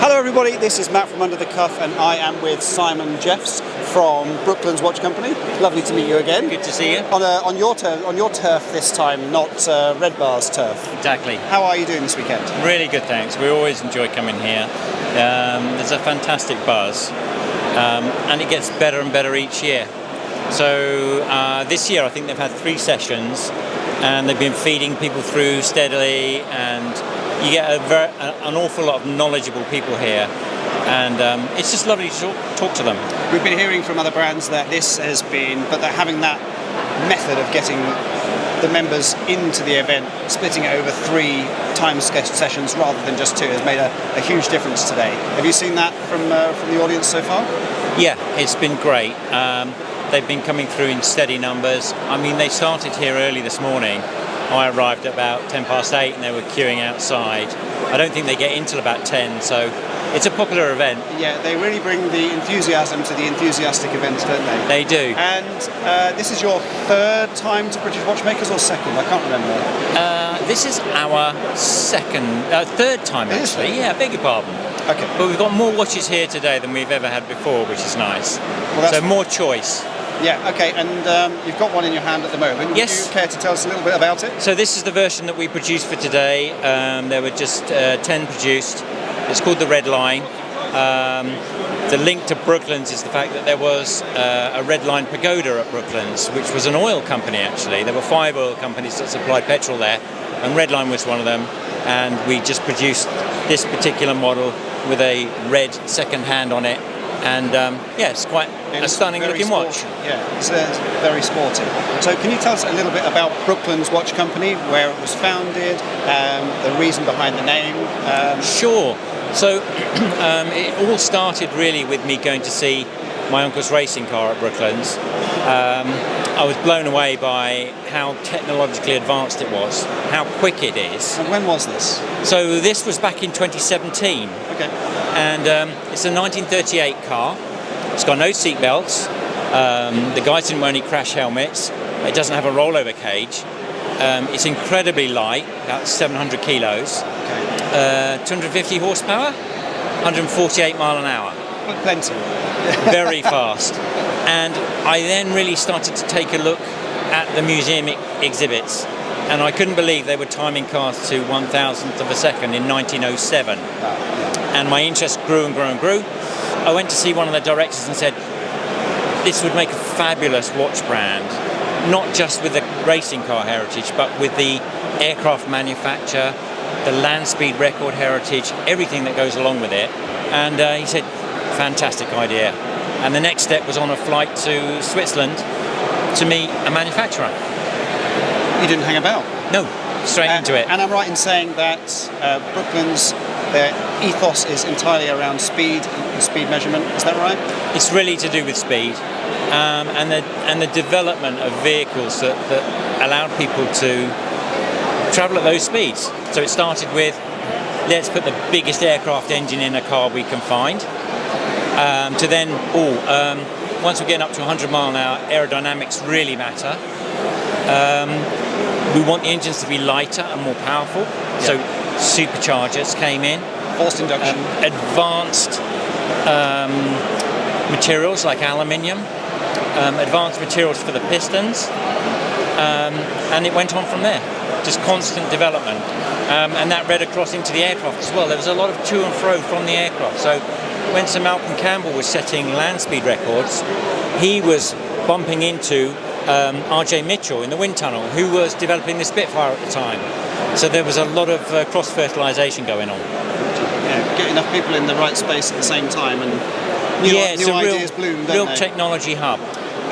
Hello everybody, this is Matt from Under the Cuff and I am with Simon Jeffs from Brooklands Watch Company. Lovely to meet you again. Good to see you. On your turf this time, not Redbar's turf. Exactly. How are you doing this weekend? Really good, thanks. We always enjoy coming here. There's a fantastic buzz and it gets better and better each year. So this year I think they've had 3 sessions and they've been feeding people through steadily, and you get an awful lot of knowledgeable people here, and it's just lovely to talk to them. We've been hearing from other brands that this has been, but that having that method of getting the members into the event, splitting it over 3 time sessions rather than just 2, has made a huge difference today. Have you seen that from the audience so far? Yeah, it's been great. They've been coming through in steady numbers. I mean, they started here early this morning. I arrived at about 8:10 and they were queuing outside. I don't think they get in till about 10, so it's a popular event. Yeah, they really bring the enthusiasm to the enthusiastic events, don't they? They do. And this is your 3rd time to British Watchmakers, or 2nd? I can't remember. This is our 3rd time actually. Yeah, beg your pardon. Okay. But we've got more watches here today than we've ever had before, which is nice. Well, so more choice. Yeah, okay, and you've got one in your hand at the moment. Yes. Would you care to tell us a little bit about it? So this is the version that we produced for today. There were just 10 produced. It's called the REDLINE. The link to Brooklands is the fact that there was a REDLINE pagoda at Brooklands, which was an oil company actually. There were 5 oil companies that supplied petrol there, and REDLINE was one of them. And we just produced this particular model with a red second hand on it. And yeah, it's quite a stunning looking watch. Yeah, it's very sporty. So can you tell us a little bit about Brooklands Watch Company, where it was founded, the reason behind the name? Sure. So it all started really with me going to see my uncle's racing car at Brooklands. I was blown away by how technologically advanced it was, how quick it is. And when was this? So this was back in 2017. Okay. And it's a 1938 car. It's got no seat belts. The guys didn't wear any crash helmets. It doesn't have a rollover cage. It's incredibly light, about 700 kilos. Okay. 250 horsepower, 148 mile an hour. Well, plenty. Very fast. And I then really started to take a look at the museum exhibits, and I couldn't believe they were timing cars to 1,000th of a second in 1907. And my interest grew and grew and grew. I went to see one of the directors and said, this would make a fabulous watch brand, not just with the racing car heritage, but with the aircraft manufacture, the land speed record heritage, everything that goes along with it. And he said, fantastic idea. And the next step was on a flight to Switzerland to meet a manufacturer. You didn't hang about? No, straight into it. And I'm right in saying that Brooklands, their ethos is entirely around speed and speed measurement, is that right? It's really to do with speed and the development of vehicles that allowed people to travel at those speeds. So it started with, let's put the biggest aircraft engine in a car we can find, to then, once we're getting up to 100 mile an hour, aerodynamics really matter. We want the engines to be lighter and more powerful, so superchargers came in. Forced induction. Advanced materials like aluminium, advanced materials for the pistons, and it went on from there. Just constant development. And that read across into the aircraft as well. There was a lot of to and fro from the aircraft. So when Sir Malcolm Campbell was setting land speed records, he was bumping into R.J. Mitchell in the wind tunnel, who was developing the Spitfire at the time. So there was a lot of cross-fertilisation going on. Yeah, get enough people in the right space at the same time, and new ideas bloom, don't real they? Technology hub.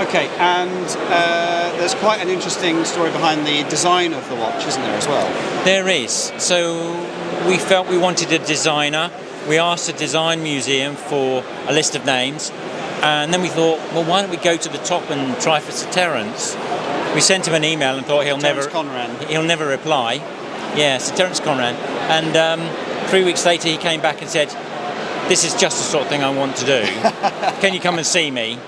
Okay, and there's quite an interesting story behind the design of the watch, isn't there, as well? There is. So we felt we wanted a designer. We asked the design museum for a list of names, and then we thought, well, why don't we go to the top and try for Sir Terence? We sent him an email and thought he'll never reply. Yeah, Sir Terence Conran. And 3 weeks later he came back and said, this is just the sort of thing I want to do. Can you come and see me?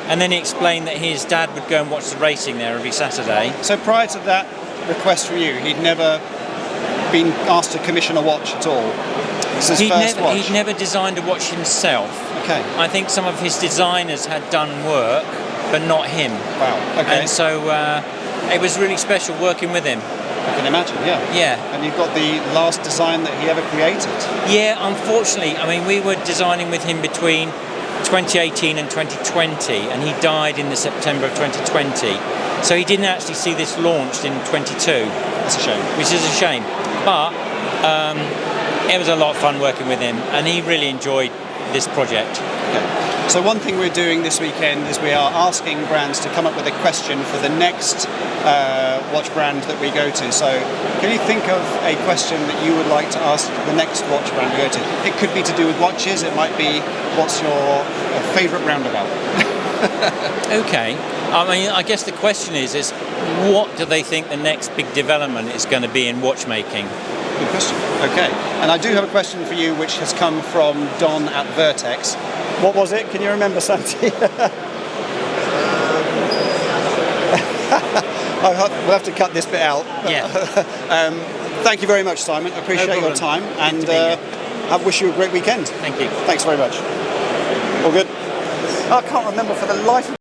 And then he explained that his dad would go and watch the racing there every Saturday. So prior to that request from you, he'd never been asked to commission a watch at all? It's his first watch. He'd never designed a watch himself. Okay. I think some of his designers had done work, but not him. Wow. Okay. And so it was really special working with him. I can imagine, yeah. Yeah. And you've got the last design that he ever created. Yeah, unfortunately, I mean, we were designing with him between 2018 and 2020, and he died in the September of 2020. So he didn't actually see this launched in 22. That's a shame. Which is a shame. But it was a lot of fun working with him, and he really enjoyed this project. Okay. So one thing we're doing this weekend is we are asking brands to come up with a question for the next watch brand that we go to. So can you think of a question that you would like to ask the next watch brand we go to? It could be to do with watches, it might be what's your favourite roundabout? Okay. I mean, I guess the question is what do they think the next big development is going to be in watchmaking? Good question. Okay. And I do have a question for you which has come from Don at Vertex. What was it? Can you remember, Santi? We'll have to cut this bit out. Yeah. Thank you very much, Simon. Appreciate your time, and I wish you a great weekend. Thank you. Thanks very much. All good? I can't remember for the life of